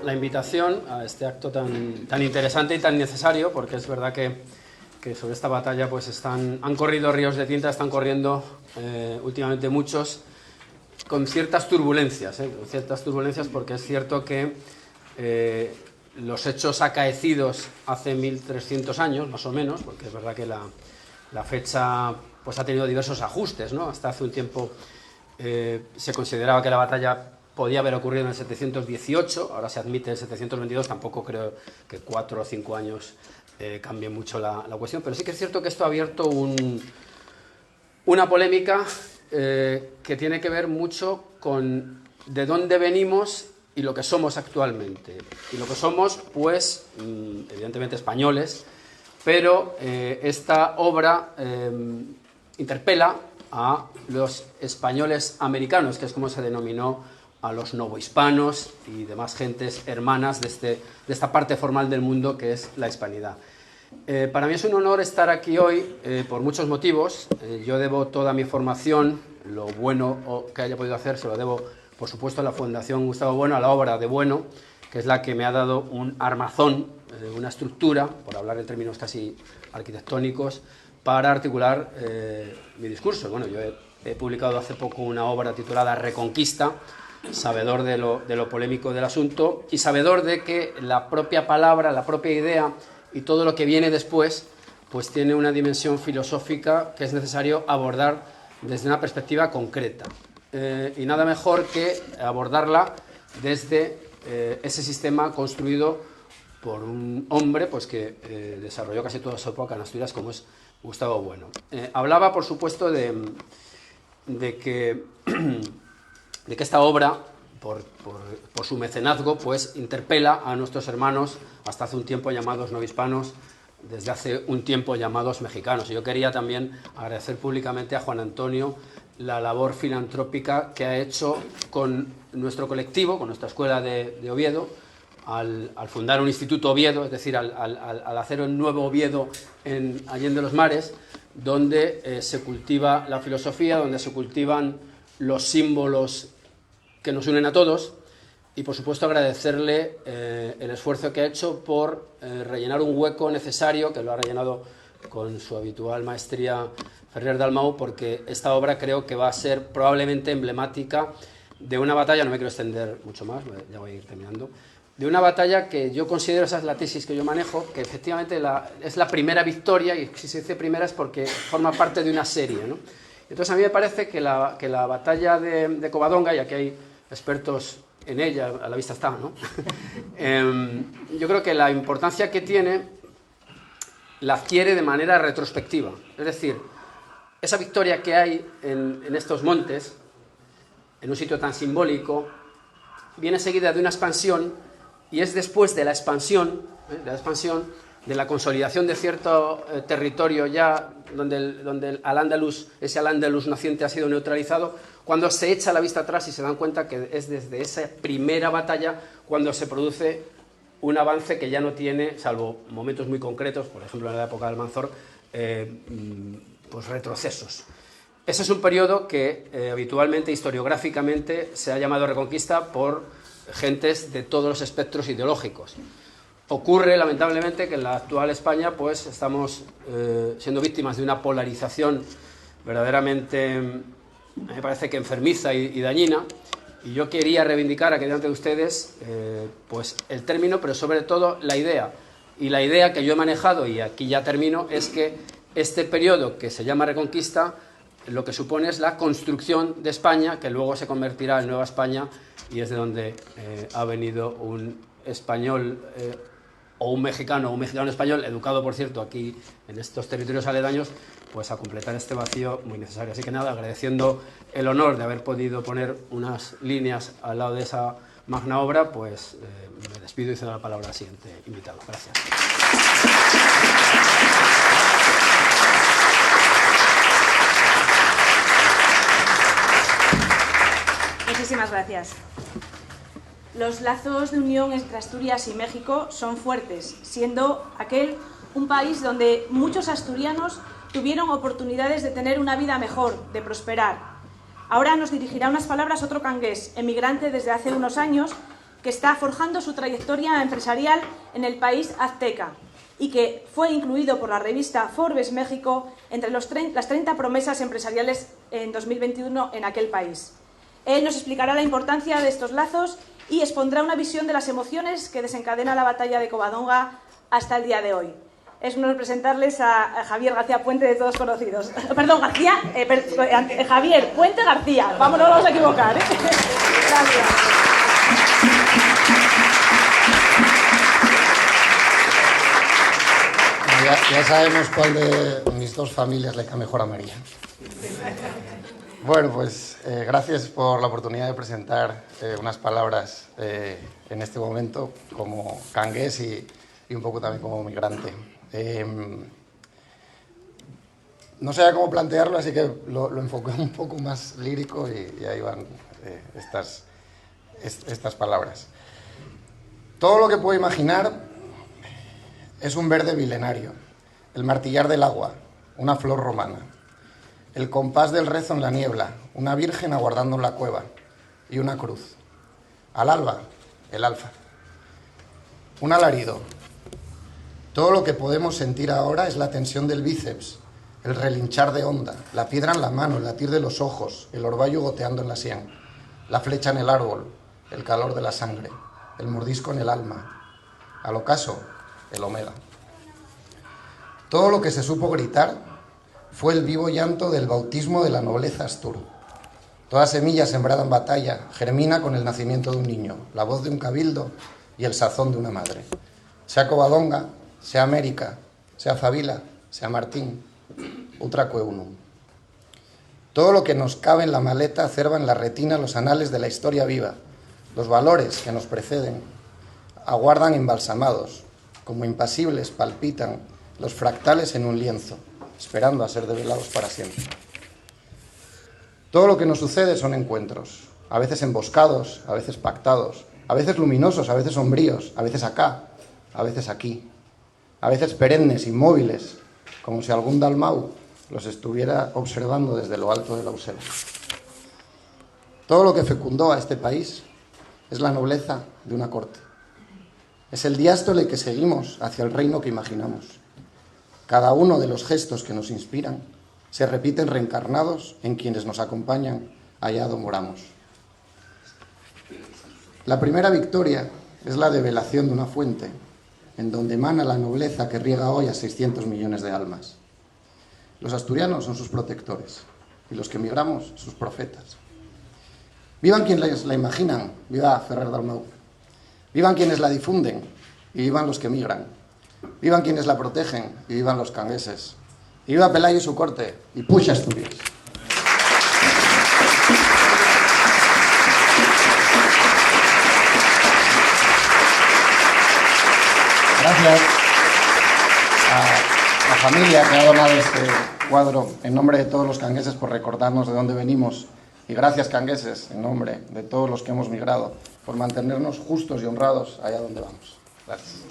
la invitación a este acto tan interesante y tan necesario, porque es verdad que sobre esta batalla pues han corrido ríos de tinta, están corriendo últimamente muchos, con ciertas turbulencias, porque es cierto que los hechos acaecidos hace 1300 años, más o menos, porque es verdad que la fecha pues ha tenido diversos ajustes, ¿no? Hasta hace un tiempo se consideraba que la batalla podía haber ocurrido en el 718, ahora se admite el 722, tampoco creo que 4 o 5 años cambie mucho la cuestión, pero sí que es cierto que esto ha abierto una polémica que tiene que ver mucho con de dónde venimos y lo que somos actualmente. Y lo que somos, pues, evidentemente españoles, pero esta obra interpela a los españoles americanos, que es como se denominó a los novohispanos y demás gentes hermanas de esta parte formal del mundo que es la hispanidad. Para mí es un honor estar aquí hoy por muchos motivos. Yo debo toda mi formación, lo bueno que haya podido hacer, se lo debo, por supuesto, a la Fundación Gustavo Bueno, a la obra de Bueno, que es la que me ha dado un armazón, una estructura, por hablar en términos casi arquitectónicos, para articular mi discurso. Bueno, yo he publicado hace poco una obra titulada Reconquista, sabedor de lo polémico del asunto y sabedor de que la propia palabra, la propia idea y todo lo que viene después, pues tiene una dimensión filosófica que es necesario abordar desde una perspectiva concreta. Y nada mejor que abordarla desde ese sistema construido por un hombre pues, que desarrolló casi toda su época en Asturias, como es Gustavo Bueno. Hablaba, por supuesto, de que esta obra, por su mecenazgo, pues interpela a nuestros hermanos, hasta hace un tiempo llamados novohispanos, desde hace un tiempo llamados mexicanos. Yo quería también agradecer públicamente a Juan Antonio la labor filantrópica que ha hecho con nuestro colectivo, con nuestra escuela de Oviedo, al fundar un instituto Oviedo, es decir, al hacer un nuevo Oviedo en Allende los Mares, donde se cultiva la filosofía, donde se cultivan los símbolos que nos unen a todos, y por supuesto agradecerle el esfuerzo que ha hecho por rellenar un hueco necesario, que lo ha rellenado con su habitual maestría Ferrer Dalmau, porque esta obra creo que va a ser probablemente emblemática de una batalla, no me quiero extender mucho más, ya voy a ir terminando, de una batalla que yo considero, esa es la tesis que yo manejo, que efectivamente es la primera victoria, y si se dice primera es porque forma parte de una serie, ¿no? Entonces a mí me parece que la batalla de Covadonga, y aquí hay expertos en ella, a la vista está, ¿no? Yo creo que la importancia que tiene la adquiere de manera retrospectiva. Es decir, esa victoria que hay en estos montes, en un sitio tan simbólico, viene seguida de una expansión, y es después de la expansión, de la consolidación de cierto territorio ya donde ese Al-Ándalus naciente ha sido neutralizado, cuando se echa la vista atrás y se dan cuenta que es desde esa primera batalla cuando se produce un avance que ya no tiene, salvo momentos muy concretos, por ejemplo en la época del Almanzor, pues retrocesos. Ese es un periodo que habitualmente, historiográficamente, se ha llamado Reconquista por gentes de todos los espectros ideológicos. Ocurre, lamentablemente, que en la actual España pues, estamos siendo víctimas de una polarización verdaderamente, me parece que enfermiza y dañina, y yo quería reivindicar aquí delante de ustedes pues, el término, pero sobre todo la idea. Y la idea que yo he manejado, y aquí ya termino, es que este periodo que se llama Reconquista, lo que supone es la construcción de España, que luego se convertirá en Nueva España, y es de donde ha venido un español o un mexicano español, educado por cierto aquí en estos territorios aledaños, pues a completar este vacío muy necesario. Así que nada, agradeciendo el honor de haber podido poner unas líneas al lado de esa magna obra, pues me despido y cedo la palabra al siguiente invitado. Gracias. Muchísimas gracias. Los lazos de unión entre Asturias y México son fuertes, siendo aquel un país donde muchos asturianos tuvieron oportunidades de tener una vida mejor, de prosperar. Ahora nos dirigirá unas palabras otro cangués, emigrante desde hace unos años, que está forjando su trayectoria empresarial en el país azteca y que fue incluido por la revista Forbes México entre las 30 promesas empresariales en 2021 en aquel país. Él nos explicará la importancia de estos lazos y expondrá una visión de las emociones que desencadena la batalla de Covadonga hasta el día de hoy. Es un honor presentarles a Javier García Puente, de todos conocidos. Perdón, Javier Puente García. Vamos, no nos vamos a equivocar, ¿eh? Gracias. Ya sabemos cuál de mis dos familias le cae mejor a María. Bueno, pues gracias por la oportunidad de presentar unas palabras en este momento como cangués y un poco también como migrante. No sabía cómo plantearlo, así que lo enfoqué un poco más lírico y ahí van estas palabras. Todo lo que puedo imaginar es un verde milenario, el martillar del agua, una flor romana, el compás del rezo en la niebla, una virgen aguardando en la cueva y una cruz. Al alba, el alfa. Un alarido. Todo lo que podemos sentir ahora es la tensión del bíceps, el relinchar de onda, la piedra en la mano, el latir de los ojos, el orvallo goteando en la sien, la flecha en el árbol, el calor de la sangre, el mordisco en el alma. Al ocaso, el omega. Todo lo que se supo gritar fue el vivo llanto del bautismo de la nobleza astur. Toda semilla sembrada en batalla germina con el nacimiento de un niño, la voz de un cabildo y el sazón de una madre. Sea Covadonga, sea América, sea Fabila, sea Martín, utraque unum. Todo lo que nos cabe en la maleta acerba en la retina los anales de la historia viva. Los valores que nos preceden aguardan embalsamados, como impasibles palpitan los fractales en un lienzo, esperando a ser develados para siempre. Todo lo que nos sucede son encuentros, a veces emboscados, a veces pactados, a veces luminosos, a veces sombríos, a veces acá, a veces aquí, a veces perennes, inmóviles, como si algún dalmau los estuviera observando desde lo alto de la Usera. Todo lo que fecundó a este país es la nobleza de una corte. Es el diástole que seguimos hacia el reino que imaginamos. Cada uno de los gestos que nos inspiran se repiten reencarnados en quienes nos acompañan allá donde moramos. La primera victoria es la develación de una fuente, en donde emana la nobleza que riega hoy a 600 millones de almas. Los asturianos son sus protectores y los que emigramos, sus profetas. Vivan quienes la imaginan, viva Ferrer Dalmau. Vivan quienes la difunden y vivan los que emigran. Vivan quienes la protegen y vivan los cangueses. Y viva Pelayo y su corte y puxa Asturias. Gracias a la familia que ha donado este cuadro en nombre de todos los cangueses por recordarnos de dónde venimos. Y gracias, cangueses, en nombre de todos los que hemos migrado, por mantenernos justos y honrados allá donde vamos. Gracias.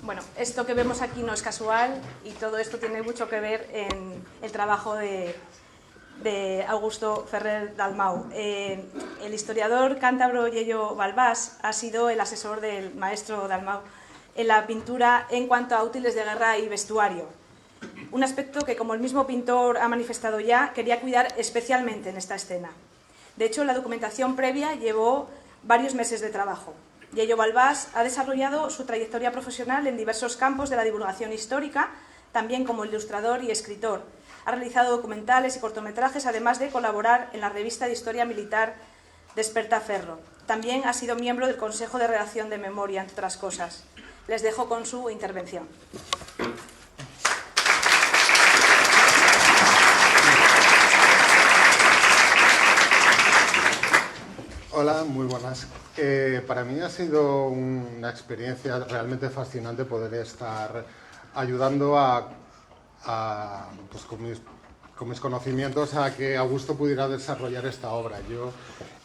Bueno, esto que vemos aquí no es casual y todo esto tiene mucho que ver en el trabajo de Augusto Ferrer Dalmau. El historiador cántabro Yello Balbás ha sido el asesor del maestro Dalmau en la pintura en cuanto a útiles de guerra y vestuario. Un aspecto que, como el mismo pintor ha manifestado ya, quería cuidar especialmente en esta escena. De hecho, la documentación previa llevó varios meses de trabajo. Yello Balbás ha desarrollado su trayectoria profesional en diversos campos de la divulgación histórica, también como ilustrador y escritor. Ha realizado documentales y cortometrajes, además de colaborar en la revista de historia militar Despertaferro. También ha sido miembro del Consejo de Redacción de Memoria, entre otras cosas. Les dejo con su intervención. Hola, muy buenas. Para mí ha sido una experiencia realmente fascinante poder estar ayudando pues con mis conocimientos a que Augusto pudiera desarrollar esta obra. Yo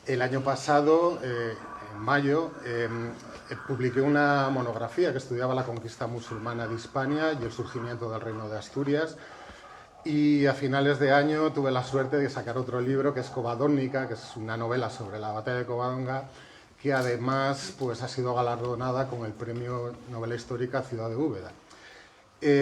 el año pasado, en mayo, publiqué una monografía que estudiaba la conquista musulmana de Hispania y el surgimiento del Reino de Asturias. Y a finales de año tuve la suerte de sacar otro libro que es Covadonga, que es una novela sobre la batalla de Covadonga, que además pues, ha sido galardonada con el premio Novela Histórica Ciudad de Úbeda.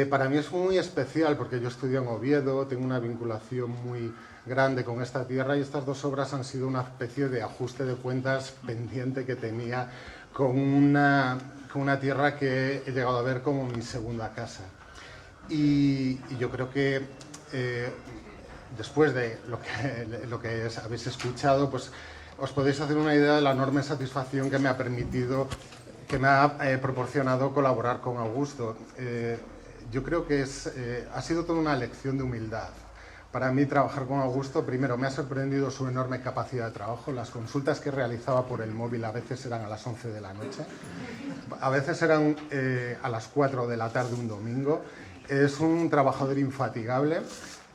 Para mí es muy especial porque yo estudio en Oviedo, tengo una vinculación muy grande con esta tierra y estas dos obras han sido una especie de ajuste de cuentas pendiente que tenía con una tierra que he llegado a ver como mi segunda casa. Y yo creo que después de lo que habéis escuchado, pues os podéis hacer una idea de la enorme satisfacción que me ha permitido, que me ha proporcionado colaborar con Augusto. Yo creo que ha sido toda una lección de humildad. Para mí trabajar con Augusto, primero me ha sorprendido su enorme capacidad de trabajo. Las consultas que realizaba por el móvil a veces eran a las 11 de la noche, a veces eran a las 4 de la tarde un domingo. Es un trabajador infatigable,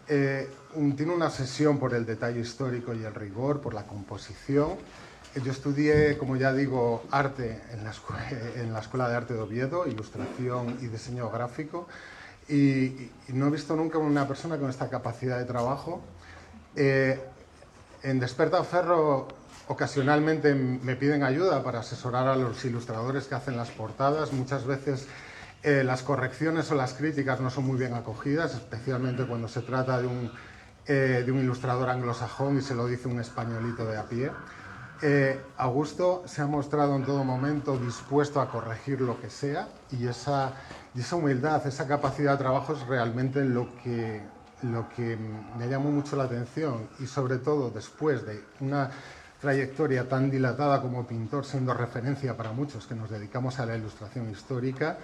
tiene una obsesión por el detalle histórico y el rigor, por la composición. Yo estudié, como ya digo, arte en la Escuela de Arte de Oviedo, ilustración y diseño gráfico, y no he visto nunca una persona con esta capacidad de trabajo. En Despertaferro ocasionalmente me piden ayuda para asesorar a los ilustradores que hacen las portadas. Muchas veces las correcciones o las críticas no son muy bien acogidas, especialmente cuando se trata de un ilustrador anglosajón y se lo dice un españolito de a pie. Augusto se ha mostrado en todo momento dispuesto a corregir lo que sea y esa humildad, esa capacidad de trabajo es realmente lo que me llamó mucho la atención y sobre todo después de una trayectoria tan dilatada como pintor, siendo referencia para muchos que nos dedicamos a la ilustración histórica,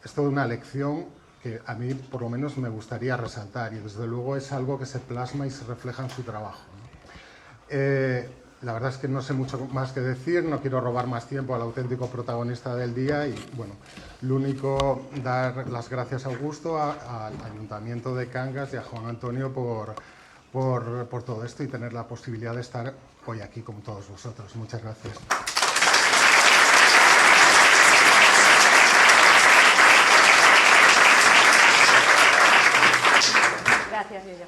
es toda una lección que a mí por lo menos me gustaría resaltar y desde luego es algo que se plasma y se refleja en su trabajo, ¿no? La verdad es que no sé mucho más que decir, no quiero robar más tiempo al auténtico protagonista del día y bueno, lo único, dar las gracias a Augusto, al Ayuntamiento de Cangas y a Juan Antonio por todo esto y tener la posibilidad de estar hoy aquí con todos vosotros. Muchas gracias. Gracias, Yoyo.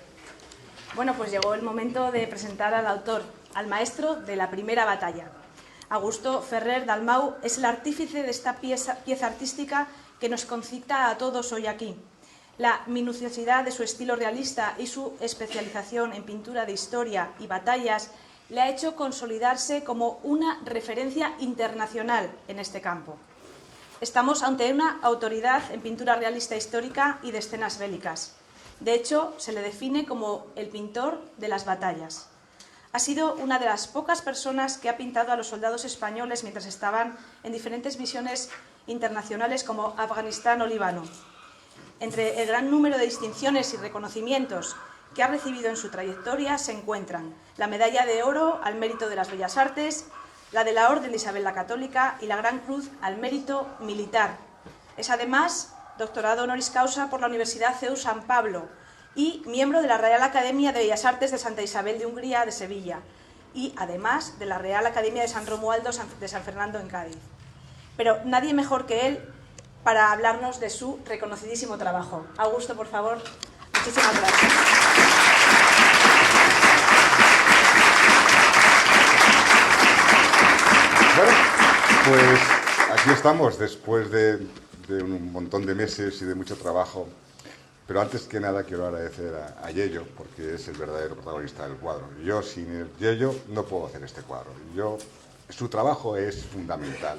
Bueno, pues llegó el momento de presentar al autor, al maestro de la primera batalla. Augusto Ferrer Dalmau es el artífice de esta pieza artística que nos concita a todos hoy aquí. La minuciosidad de su estilo realista y su especialización en pintura de historia y batallas le ha hecho consolidarse como una referencia internacional en este campo. Estamos ante una autoridad en pintura realista histórica y de escenas bélicas. De hecho, se le define como el pintor de las batallas. Ha sido una de las pocas personas que ha pintado a los soldados españoles mientras estaban en diferentes misiones internacionales como Afganistán o Líbano. Entre el gran número de distinciones y reconocimientos que ha recibido en su trayectoria se encuentran la Medalla de Oro al Mérito de las Bellas Artes, la de la Orden de Isabel la Católica y la Gran Cruz al Mérito Militar. Es además doctorado honoris causa por la Universidad CEU San Pablo y miembro de la Real Academia de Bellas Artes de Santa Isabel de Hungría de Sevilla y además de la Real Academia de San Romualdo de San Fernando en Cádiz. Pero nadie mejor que él para hablarnos de su reconocidísimo trabajo. Augusto, por favor, muchísimas gracias. Bueno, pues aquí estamos después de un montón de meses y de mucho trabajo, pero antes que nada quiero agradecer a Yello porque es el verdadero protagonista del cuadro. Yo sin el Yello no puedo hacer este cuadro. Su trabajo es fundamental.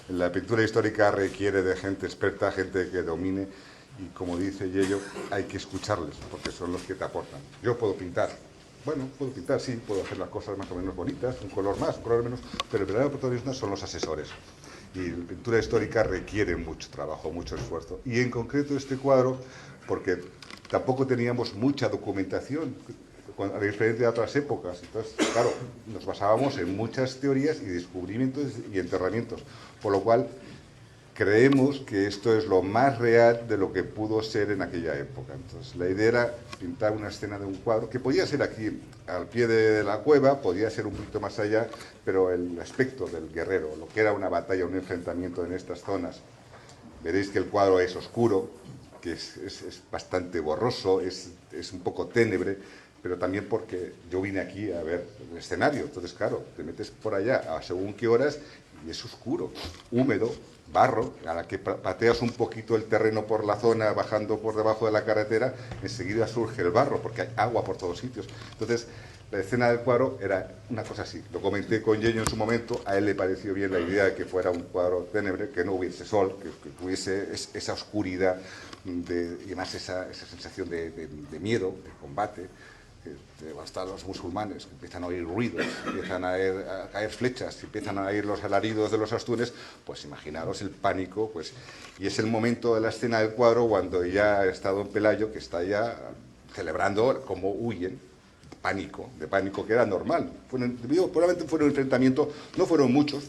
La pintura histórica requiere de gente experta, gente que domine y como dice Yello, hay que escucharles porque son los que te aportan. Yo puedo pintar. Bueno, puedo pintar, sí, puedo hacer las cosas más o menos bonitas, un color más, un color menos, pero el verdadero protagonista son los asesores. Y la pintura histórica requiere mucho trabajo, mucho esfuerzo. Y en concreto este cuadro, porque tampoco teníamos mucha documentación, a diferencia de otras épocas. Entonces, claro, nos basábamos en muchas teorías y descubrimientos y enterramientos. Por lo cual, creemos que esto es lo más real de lo que pudo ser en aquella época. Entonces, la idea era pintar una escena de un cuadro, que podía ser aquí, al pie de la cueva, podía ser un poquito más allá, pero el aspecto del guerrero, lo que era una batalla, un enfrentamiento en estas zonas. Veréis que el cuadro es oscuro, que es bastante borroso, es un poco ténebre, pero también porque yo vine aquí a ver el escenario. Entonces, claro, te metes por allá a según qué horas y es oscuro, húmedo, barro, a la que pateas un poquito el terreno por la zona, bajando por debajo de la carretera, enseguida surge el barro, porque hay agua por todos sitios. Entonces, la escena del cuadro era una cosa así. Lo comenté con Yeño en su momento, a él le pareció bien la idea de que fuera un cuadro ténebre, que no hubiese sol, que hubiese esa oscuridad y además esa sensación de miedo, de combate. Hasta los musulmanes que empiezan a oír ruidos, empiezan a caer flechas, empiezan a oír los alaridos de los astunes, pues imaginaros el pánico, pues, y es el momento de la escena del cuadro cuando ya está don Pelayo, que está ya celebrando como huyen, de pánico que era normal. Probablemente fue un enfrentamiento, no fueron muchos,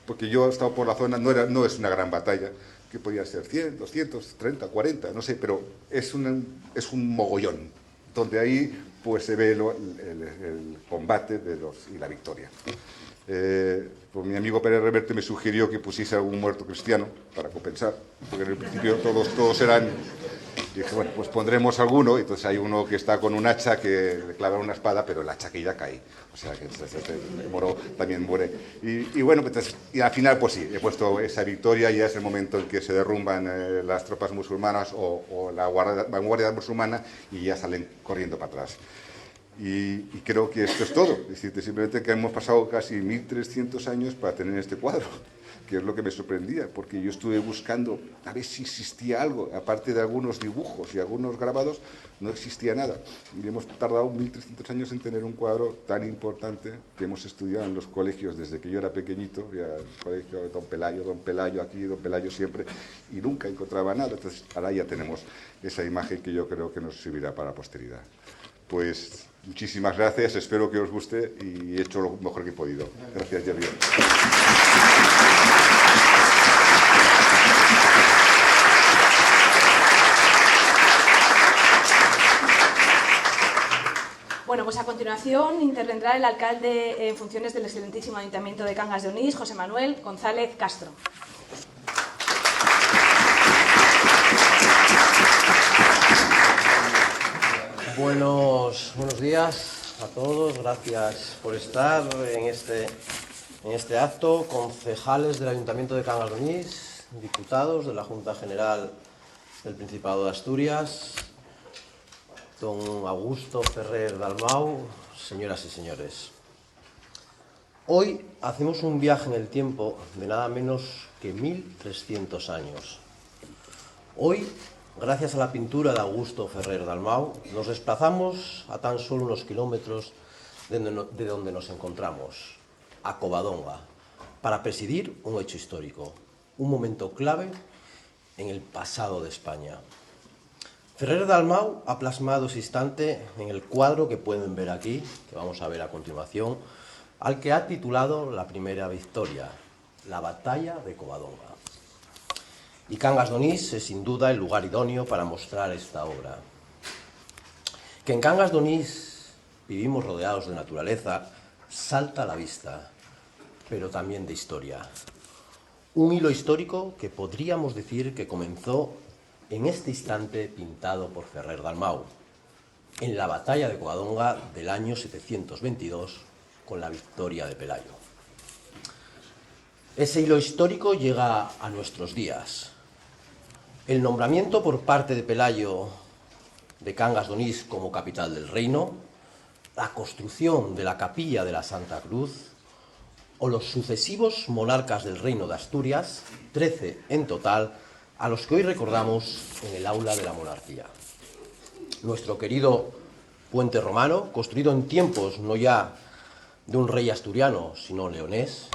porque yo he estado por la zona, no es una gran batalla, que podía ser 100, 200, 30, 40, no sé, pero es un mogollón, donde ahí pues se ve el combate y la victoria. Pues mi amigo Pérez Reverte me sugirió que pusiese algún muerto cristiano para compensar, porque en el principio todos eran... Dije, bueno, pues pondremos alguno, y entonces hay uno que está con un hacha que le clava una espada, pero el hacha que ya cae, o sea que el moro también muere. Y bueno, pues, y al final pues sí, he puesto esa victoria, ya es el momento en que se derrumban las tropas musulmanas o la vanguardia musulmana y ya salen corriendo para atrás. Y creo que esto es todo, es decir, simplemente que hemos pasado casi 1300 años para tener este cuadro, que es lo que me sorprendía, porque yo estuve buscando a ver si existía algo, aparte de algunos dibujos y algunos grabados, no existía nada. Y hemos tardado 1300 años en tener un cuadro tan importante que hemos estudiado en los colegios desde que yo era pequeñito, el colegio de Don Pelayo aquí, Don Pelayo siempre, y nunca encontraba nada. Entonces ahora ya tenemos esa imagen que yo creo que nos servirá para la posteridad. Pues muchísimas gracias, espero que os guste y he hecho lo mejor que he podido. Gracias, Jerry. Bueno, pues a continuación intervendrá el alcalde en funciones del excelentísimo Ayuntamiento de Cangas de Onís, José Manuel González Castro. Buenos días a todos, gracias por estar en este acto, concejales del Ayuntamiento de Cangas de Onís, diputados de la Junta General del Principado de Asturias, don Augusto Ferrer Dalmau, señoras y señores. Hoy hacemos un viaje en el tiempo de nada menos que 1300 años. Hoy, gracias a la pintura de Augusto Ferrer Dalmau, nos desplazamos a tan solo unos kilómetros de donde nos encontramos, a Covadonga, para presidir un hecho histórico, un momento clave en el pasado de España. Ferrer Dalmau ha plasmado ese instante en el cuadro que pueden ver aquí, que vamos a ver a continuación, al que ha titulado la primera victoria, la batalla de Covadonga. Y Cangas de Onís es sin duda el lugar idóneo para mostrar esta obra. Que en Cangas de Onís vivimos rodeados de naturaleza, salta a la vista, pero también de historia. Un hilo histórico que podríamos decir que comenzó en este instante pintado por Ferrer Dalmau, en la batalla de Covadonga del año 722, con la victoria de Pelayo. Ese hilo histórico llega a nuestros días. El nombramiento por parte de Pelayo de Cangas de Onís como capital del reino, la construcción de la capilla de la Santa Cruz o los sucesivos monarcas del reino de Asturias, 13 en total, a los que hoy recordamos en el aula de la monarquía. Nuestro querido puente romano, construido en tiempos no ya de un rey asturiano, sino leonés,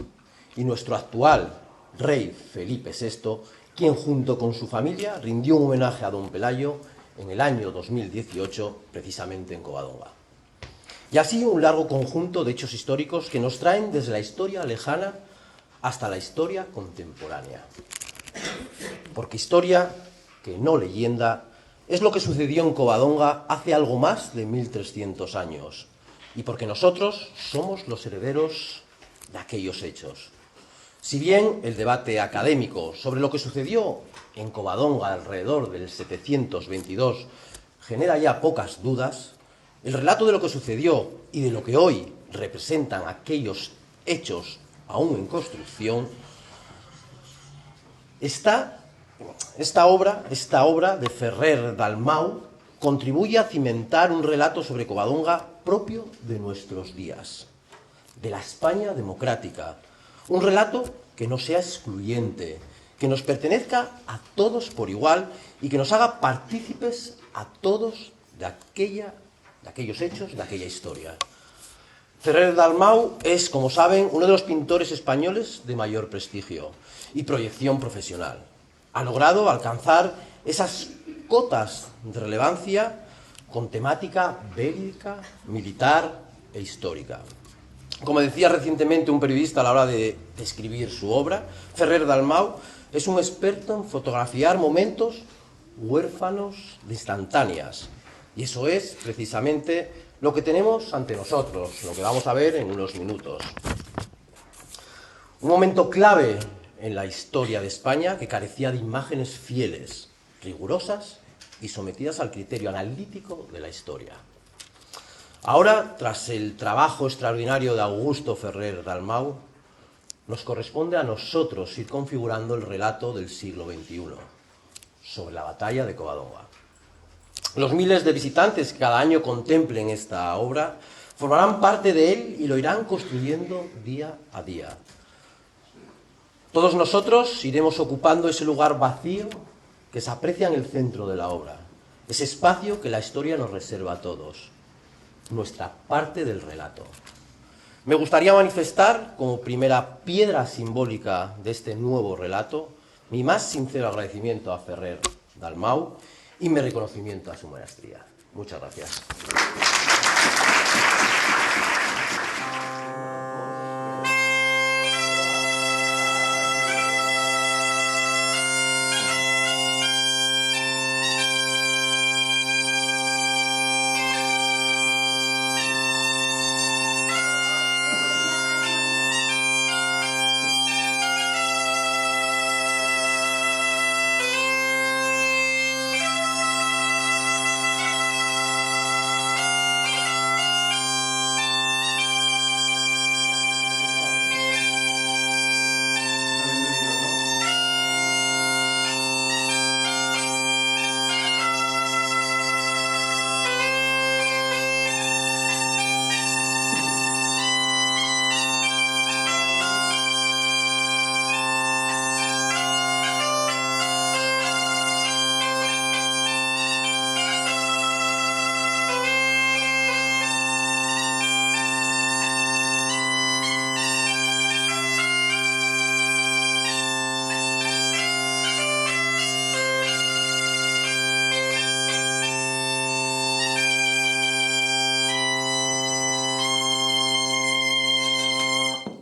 y nuestro actual rey Felipe VI, quien junto con su familia rindió un homenaje a don Pelayo en el año 2018, precisamente en Covadonga. Y así un largo conjunto de hechos históricos que nos traen desde la historia lejana hasta la historia contemporánea. Porque historia, que no leyenda, es lo que sucedió en Covadonga hace algo más de 1300 años. Y porque nosotros somos los herederos de aquellos hechos. Si bien el debate académico sobre lo que sucedió en Covadonga alrededor del 722 genera ya pocas dudas, el relato de lo que sucedió y de lo que hoy representan aquellos hechos aún en construcción, esta obra de Ferrer Dalmau contribuye a cimentar un relato sobre Covadonga propio de nuestros días, de la España democrática, un relato que no sea excluyente, que nos pertenezca a todos por igual y que nos haga partícipes a todos de aquellos hechos, de aquella historia. Ferrer Dalmau es, como saben, uno de los pintores españoles de mayor prestigio y proyección profesional. Ha logrado alcanzar esas cotas de relevancia con temática bélica, militar e histórica. Como decía recientemente un periodista a la hora de describir su obra, Ferrer Dalmau es un experto en fotografiar momentos huérfanos de instantáneas. Y eso es precisamente lo que tenemos ante nosotros, lo que vamos a ver en unos minutos. Un momento clave en la historia de España que carecía de imágenes fieles, rigurosas y sometidas al criterio analítico de la historia. Ahora, tras el trabajo extraordinario de Augusto Ferrer Dalmau, nos corresponde a nosotros ir configurando el relato del siglo XXI sobre la batalla de Covadonga. Los miles de visitantes que cada año contemplen esta obra formarán parte de él y lo irán construyendo día a día. Todos nosotros iremos ocupando ese lugar vacío que se aprecia en el centro de la obra, ese espacio que la historia nos reserva a todos, nuestra parte del relato. Me gustaría manifestar, como primera piedra simbólica de este nuevo relato, mi más sincero agradecimiento a Ferrer Dalmau y mi reconocimiento a su maestría. Muchas gracias.